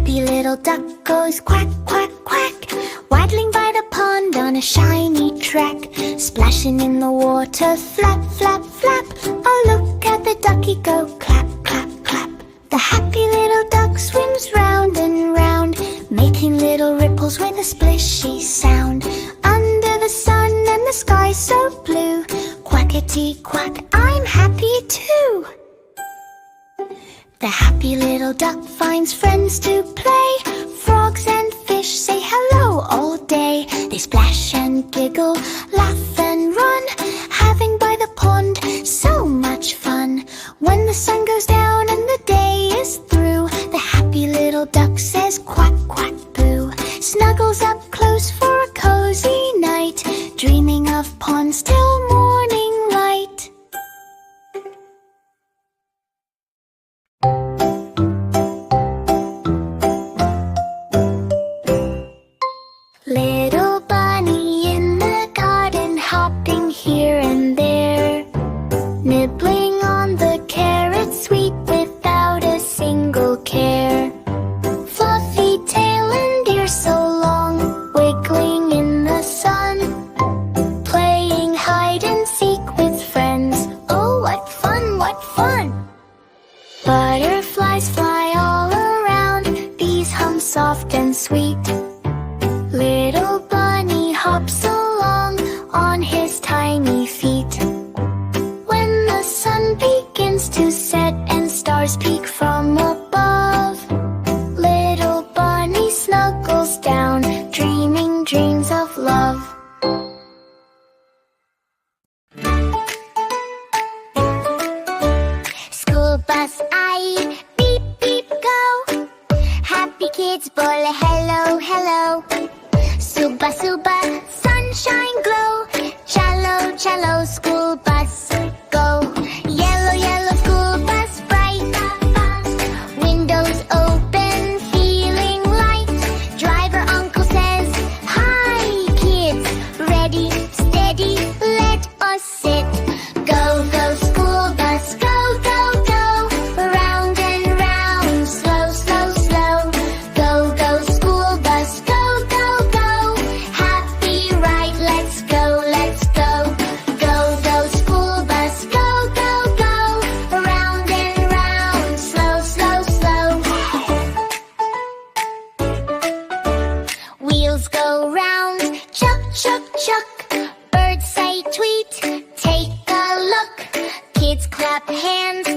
happy little duck goes quack, quack, quack, waddling by the pond on a shiny track, splashing in the water, flap, flap, flap. Oh, look at the ducky go, clap, clap, clap. The happy little duck swims round and round, making little ripples with a splishy sound. Under the sun and the sky so blue, quackity quack, I'm happy too. The happy little duck finds friends to play. Frogs and fish say hello all day. They splash and giggle, laugh and run, having by the pond so much fun. When the sun goes down and the day is through, the happy little duck says quack, quack, boo. Snuggles up close for a cozy night, dreaming of ponds till morning light. Little bunny in the garden, hopping here and there, nibbling on the carrot sweet without a single care. Fluffy tail and ears so long, wiggling in the sun, playing hide and seek with friends. Oh, what fun, what fun! Butterflies fly all around, bees hum soft and sweet. Little bunny hops along on his tiny feet. When the sun begins to set and stars peek from above, little bunny snuggles down, dreaming dreams of love. School bus aai, beep beep go. Happy kids bole hello hello. Suba suba, sunshine glow. Chalo chalo, school bus go. Yellow yellow school bus bright, windows open, feeling light. Driver uncle says, hi kids, ready, steady, let us sit. Go go school bus, go go go, round and round, slow slow slow. Go go school bus, go go go, happy ride, let's go, let's go. Go go school bus, go go go, round and round, slow slow slow. Wheels go round, chuck chuck chuck. Birds say tweet, take a look. Kids clap hands,